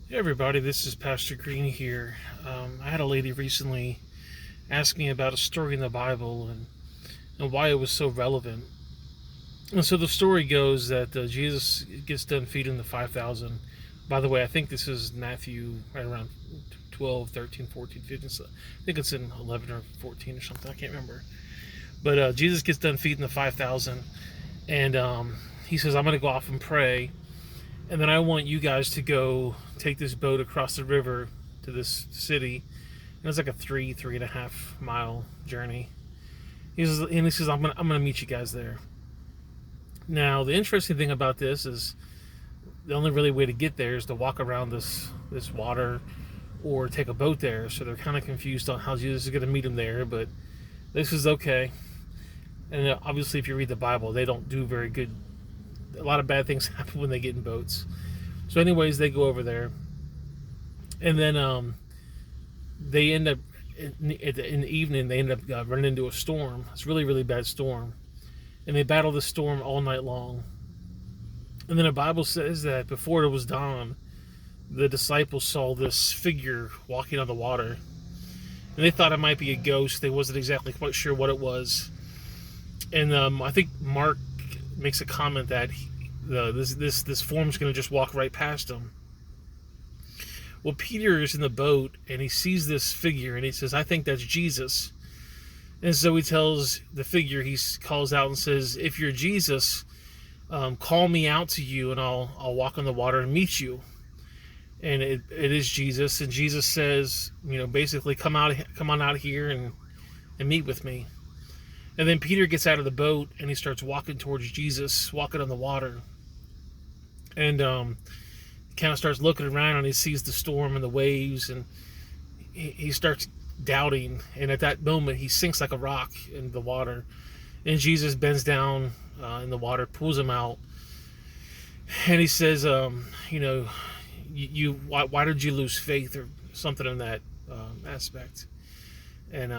Hey everybody, this is Pastor Green here. I had a lady recently ask me about a story in the Bible and why it was so relevant. And so the story goes that Jesus gets done feeding the 5,000. By the way, I think this is Matthew right around 12, 13, 14, 15. So I think it's in 11 or 14 or something. I can't remember. But Jesus gets done feeding the 5,000 and he says, I'm going to go off and pray. And then I want you guys to go take this boat across the river to this city. And it's like a 3.5 mile journey. He says, I'm gonna meet you guys there. Now, the interesting thing about this is the only really way to get there is to walk around this water or take a boat there. So they're kind of confused on how Jesus is going to meet them there, but this is okay. And obviously, if you read the Bible, they don't do very good. A lot of bad things happen when they get in boats. So, anyways, they go over there, and then they end up in the evening. They end up running into a storm. It's a really, really bad storm, and they battle the storm all night long. And then the Bible says that before it was dawn, the disciples saw this figure walking on the water, and they thought it might be a ghost. They wasn't exactly quite sure what it was. And I think Mark makes a comment that this form's going to just walk right past them. Well, Peter is in the boat and he sees this figure and he says, "I think that's Jesus." And so he tells the figure, he calls out and says, "If you're Jesus, call me out to you and I'll walk on the water and meet you." And it is Jesus, and Jesus says, basically, come on out here and meet with me. And then Peter gets out of the boat and he starts walking towards Jesus, walking on the water. And kind of starts looking around and he sees the storm and the waves, and he starts doubting. And at that moment, he sinks like a rock in the water. And Jesus bends down in the water, pulls him out, and he says, why did you lose faith, or something in that aspect. And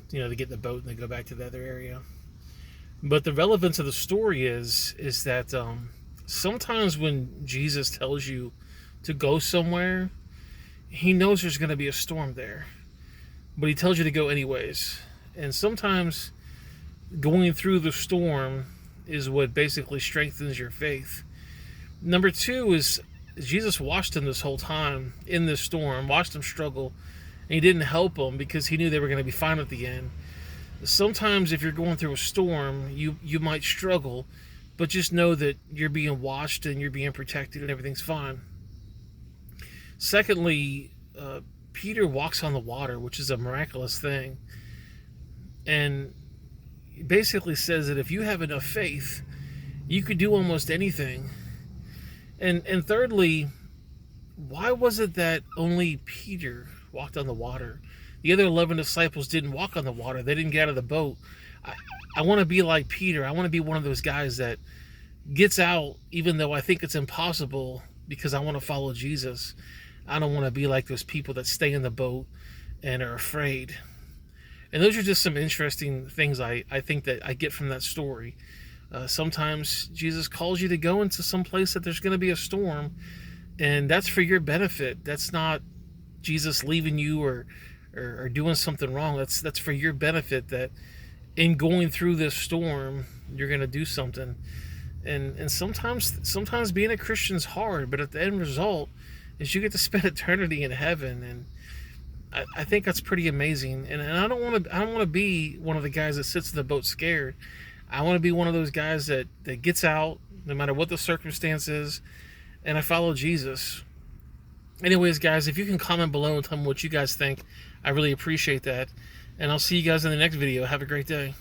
they get in the boat and they go back to the other area. But the relevance of the story is that sometimes when Jesus tells you to go somewhere, he knows there's going to be a storm there, but he tells you to go anyways. And sometimes going through the storm is what basically strengthens your faith. Number two is Jesus watched them this whole time in this storm, watched them struggle, and he didn't help them because he knew they were going to be fine at the end. Sometimes if you're going through a storm, you might struggle, but just know that you're being watched and you're being protected and everything's fine. Secondly, Peter walks on the water, which is a miraculous thing, and basically says that if you have enough faith, you could do almost anything. And thirdly, why was it that only Peter walked on the water? The other 11 disciples didn't walk on the water. They didn't get out of the boat. I want to be like Peter. I want to be one of those guys that gets out even though I think it's impossible, because I want to follow Jesus. I don't want to be like those people that stay in the boat and are afraid. And those are just some interesting things I think that I get from that story. Sometimes Jesus calls you to go into some place that there's going to be a storm, and that's for your benefit. That's not Jesus leaving you or doing something wrong. That's for your benefit, that in going through this storm, you're going to do something. And sometimes being a Christian's hard, but at the end result is you get to spend eternity in heaven. And I think that's pretty amazing. And I don't want to be one of the guys that sits in the boat scared. I want to be one of those guys that gets out no matter what the circumstances, and I follow Jesus. Anyways, guys, if you can comment below and tell me what you guys think, I really appreciate that. And I'll see you guys in the next video. Have a great day.